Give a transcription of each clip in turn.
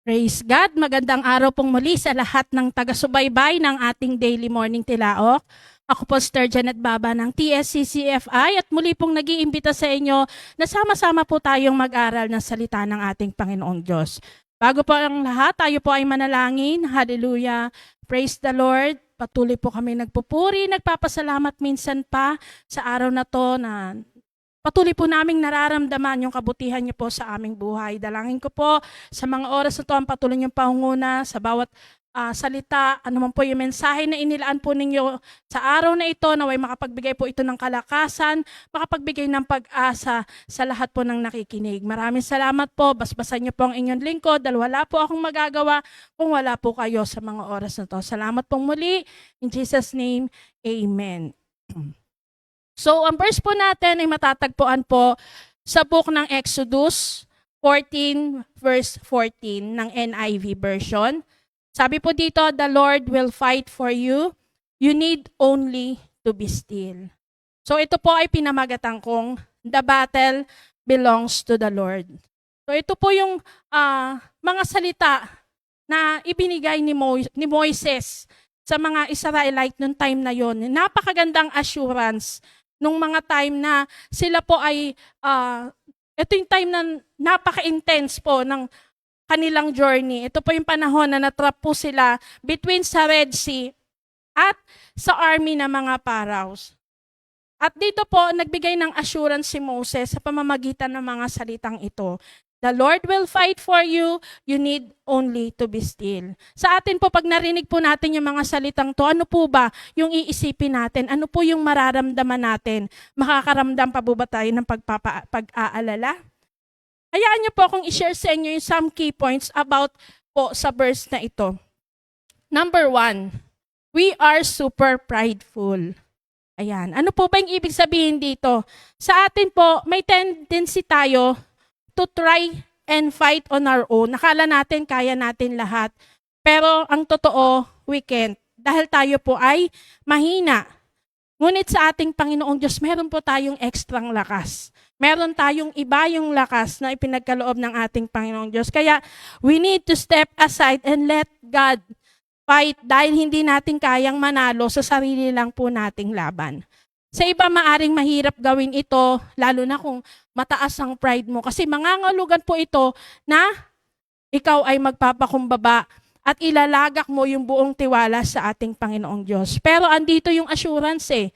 Praise God! Magandang araw pong muli sa lahat ng taga-subaybay ng ating Daily Morning Tilaok. Ako po Sister Janet Baba ng TSCCFI at muli pong nag-iimbita sa inyo na sama-sama po tayong mag-aral ng salita ng ating Panginoong Diyos. Bago po ang lahat, tayo po ay manalangin. Hallelujah! Praise the Lord! Patuloy po kami nagpupuri, nagpapasalamat minsan pa sa araw na to na patuloy po naming nararamdaman yung kabutihan niyo po sa aming buhay. Dalangin ko po sa mga oras na ito ang patuloy niyong pangunguna sa bawat salita, ano man po yung mensahe na inilaan po ninyo sa araw na ito, naway makapagbigay po ito ng kalakasan, makapagbigay ng pag-asa sa lahat po ng nakikinig. Maraming salamat po, basbasan niyo po ang inyong lingkod dahil wala po akong magagawa kung wala po kayo sa mga oras na ito. Salamat pong muli. In Jesus' name, Amen. So, ang verse po natin ay matatagpuan po sa book ng Exodus 14 verse 14 ng NIV version. Sabi po dito, the Lord will fight for you. You need only to be still. So, ito po ay pinamagatan kong the battle belongs to the Lord. So, ito po yung mga salita na ibinigay ni Moises sa mga Israelite noong time na yon. Napakagandang assurance nung mga time na sila po ay, ito yung time na napaka-intense po ng kanilang journey. Ito po yung panahon na natrap po sila between sa Red Sea at sa army ng mga Pharaohs. At dito po, nagbigay ng assurance si Moses sa pamamagitan ng mga salitang ito. The Lord will fight for you, you need only to be still. Sa atin po, pag narinig po natin yung mga salitang to, ano po ba yung iisipin natin? Ano po yung mararamdaman natin? Makakaramdam pa po ba tayo ng pag-aalala? Hayaan niyo po akong i-share sa inyo yung some key points about po sa verse na ito. Number 1, we are super prideful. Ayan. Ano po ba yung ibig sabihin dito? Sa atin po, may tendency tayo to try and fight on our own. Nakala natin, kaya natin lahat. Pero ang totoo, we can't. Dahil tayo po ay mahina. Ngunit sa ating Panginoong Diyos, meron po tayong ekstrang lakas. Meron tayong iba yung lakas na ipinagkaloob ng ating Panginoong Diyos. Kaya we need to step aside and let God fight dahil hindi natin kayang manalo sa sarili lang po nating laban. Sa iba, maaring mahirap gawin ito, lalo na kung mataas ang pride mo. Kasi mangangalugan po ito na ikaw ay magpapakumbaba at ilalagak mo yung buong tiwala sa ating Panginoong Diyos. Pero andito yung assurance eh.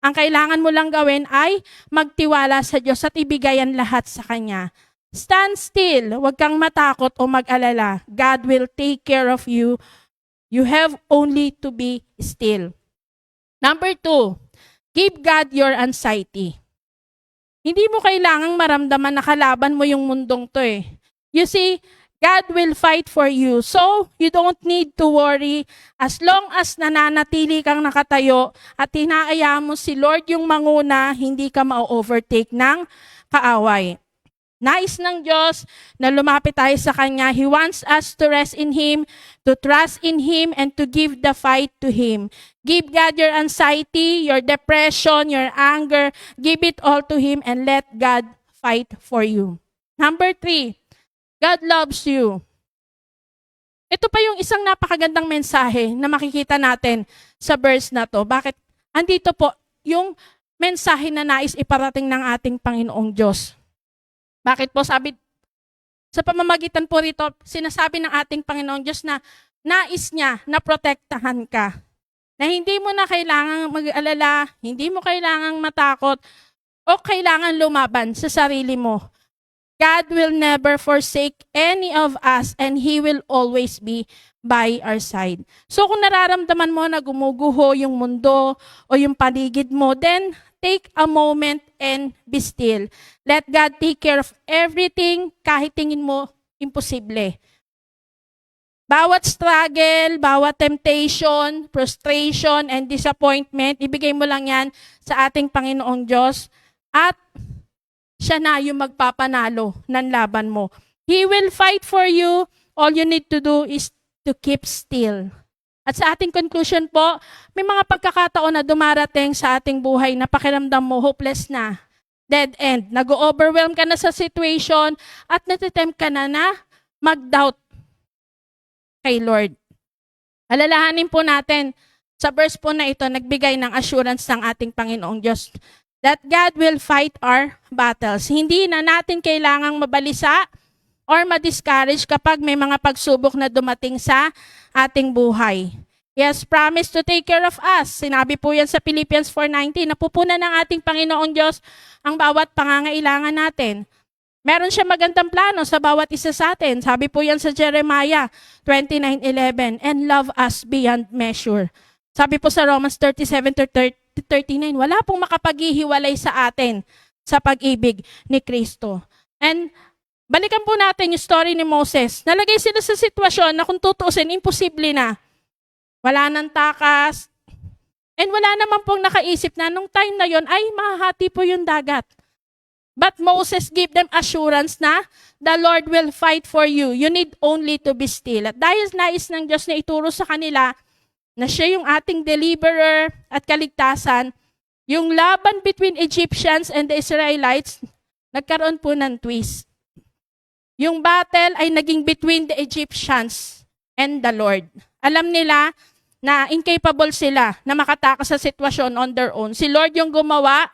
Ang kailangan mo lang gawin ay magtiwala sa Diyos at ibigay ang lahat sa Kanya. Stand still, huwag kang matakot o mag-alala. God will take care of you. You have only to be still. Number 2, give God your anxiety. Hindi mo kailangang maramdaman na kalaban mo yung mundong to eh. You see, God will fight for you. So, you don't need to worry as long as nananatili kang nakatayo at hinaaya mo si Lord yung manguna, hindi ka ma-overtake ng kaaway. Nais ng Diyos na lumapit tayo sa Kanya. He wants us to rest in Him, to trust in Him, and to give the fight to Him. Give God your anxiety, your depression, your anger. Give it all to Him and let God fight for you. Number 3, God loves you. Ito pa yung isang napakagandang mensahe na makikita natin sa verse na to. Bakit? Andito po yung mensahe na nais iparating ng ating Panginoong Diyos. Bakit po? Sabi, sa pamamagitan po rito, sinasabi ng ating Panginoong Diyos na nais niya na protektahan ka. Na hindi mo na kailangang mag-alala, hindi mo kailangang matakot, o kailangan lumaban sa sarili mo. God will never forsake any of us and He will always be by our side. So kung nararamdaman mo na gumuguho yung mundo o yung paligid mo, then take a moment and be still. Let God take care of everything kahit tingin mo imposible. Bawat struggle, bawat temptation, frustration, and disappointment, ibigay mo lang yan sa ating Panginoong Diyos at siya na yung magpapanalo ng laban mo. He will fight for you. All you need to do is to keep still. At sa ating conclusion po, may mga pagkakataon na dumarating sa ating buhay na pakiramdam mo hopeless na, dead end. Nag-overwhelm ka na sa situation at natitempt ka na mag-doubt kay Lord. Alalahanin po natin, sa verse po na ito, nagbigay ng assurance ng ating Panginoong Diyos that God will fight our battles. Hindi na natin kailangang mabalisa or ma-discourage kapag may mga pagsubok na dumating sa ating buhay. He has promised to take care of us. Sinabi po yan sa Philippians 4:19, napupunan ng ating Panginoong Diyos ang bawat pangangailangan natin. Meron siya magandang plano sa bawat isa sa atin. Sabi po yan sa Jeremiah 29:11, and love us beyond measure. Sabi po sa Romans 37:39, wala pong makapaghihiwalay sa atin sa pag-ibig ni Kristo. And balikan po natin yung story ni Moses. Nalagay sila sa sitwasyon na kung tutuusin, imposible na. Wala nang takas. And wala naman pong nakaisip na nung time na yon ay mahahati po yung dagat. But Moses gave them assurance na the Lord will fight for you. You need only to be still. At dahil nais ng Diyos na ituro sa kanila na siya yung ating deliverer at kaligtasan, yung laban between Egyptians and the Israelites, nagkaroon po ng twist. Yung battle ay naging between the Egyptians and the Lord. Alam nila na incapable sila na makatakas sa sitwasyon on their own. Si Lord yung gumawa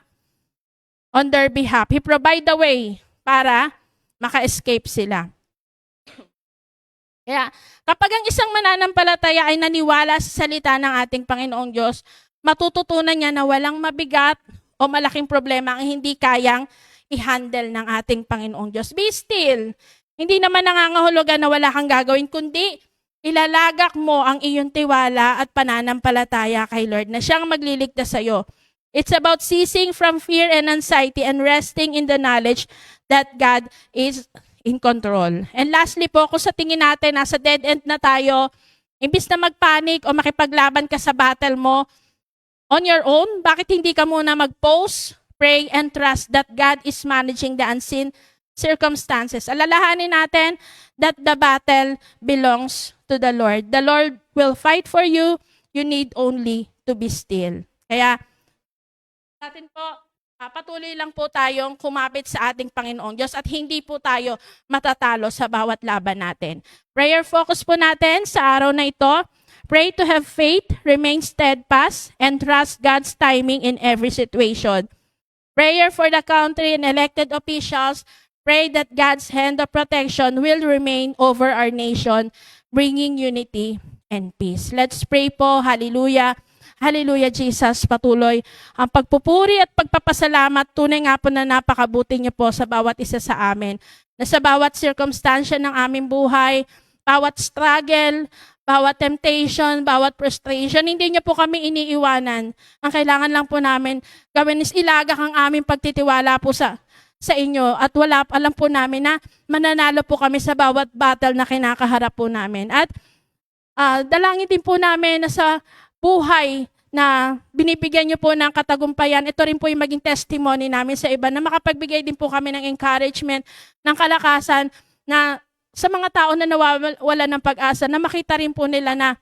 on their behalf. He provide the way para maka-escape sila. Kaya kapag ang isang mananampalataya ay naniwala sa salita ng ating Panginoong Diyos, matututunan niya na walang mabigat o malaking problema ang hindi kayang i-handle ng ating Panginoong Diyos. Be still. Hindi naman nangangahulugan na wala kang gagawin, kundi ilalagak mo ang iyong tiwala at pananampalataya kay Lord na siyang magliligtas sa iyo. It's about ceasing from fear and anxiety and resting in the knowledge that God is in control. And lastly po, kung sa tingin natin nasa dead end na tayo, imbis na magpanik o makipaglaban ka sa battle mo on your own, bakit hindi ka muna mag-pause, pray, and trust that God is managing the unseen circumstances? Alalahanin natin that the battle belongs to the Lord. The Lord will fight for you. You need only to be still. Kaya, natin po, patuloy lang po tayong kumapit sa ating Panginoong Diyos at hindi po tayo matatalo sa bawat laban natin. Prayer focus po natin sa araw na ito. Pray to have faith, remain steadfast, and trust God's timing in every situation. Prayer for the country and elected officials. Pray that God's hand of protection will remain over our nation, bringing unity and peace. Let's pray po. Hallelujah. Hallelujah, Jesus. Patuloy ang pagpupuri at pagpapasalamat. Tunay nga po na napakabuti niyo po sa bawat isa sa amin. Na sa bawat circumstansya ng aming buhay, bawat struggle, bawat temptation, bawat frustration, hindi niyo po kami iniiwanan. Ang kailangan lang po namin gawin is ilagak ang aming pagtitiwala po sa inyo. At alam po namin na mananalo po kami sa bawat battle na kinakaharap po namin. At dalangin din po namin na sa buhay na binibigyan niyo po ng katagumpayan, ito rin po yung maging testimony namin sa iba na makapagbigay din po kami ng encouragement, ng kalakasan na sa mga tao na nawawala ng pag-asa, na makita rin po nila na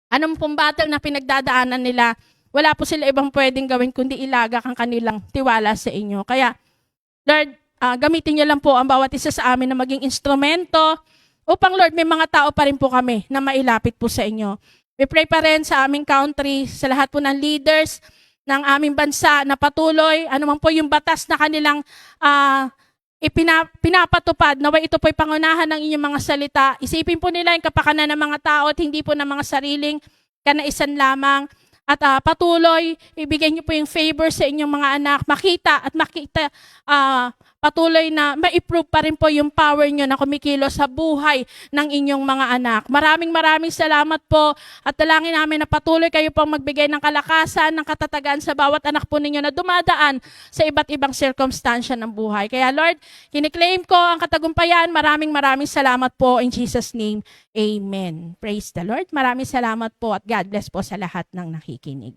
anong pong battle na pinagdadaanan nila, wala po sila ibang pwedeng gawin kundi ilagak ang kanilang tiwala sa inyo. Kaya, Lord, gamitin niyo lang po ang bawat isa sa amin na maging instrumento upang, Lord, may mga tao pa rin po kami na mailapit po sa inyo. We pray pa rin sa aming country, sa lahat po ng leaders ng aming bansa na patuloy, anuman po yung batas na kanilang pinapatupad, naway ito po'y pangunahan ng inyong mga salita. Isipin po nila yung kapakanan ng mga tao at hindi po ng mga sariling kanaisan lamang. At patuloy, ibigay niyo po yung favor sa inyong mga anak. Makita patuloy na ma-improve pa rin po yung power niyo na kumikilos sa buhay ng inyong mga anak. Maraming salamat po at dalangin namin na patuloy kayo pong magbigay ng kalakasan, ng katatagan sa bawat anak po ninyo na dumadaan sa iba't ibang sirkumstansya ng buhay. Kaya Lord, kiniklaim ko ang katagumpayan. Maraming salamat po in Jesus' name. Amen. Praise the Lord. Maraming salamat po at God bless po sa lahat ng nakikinig.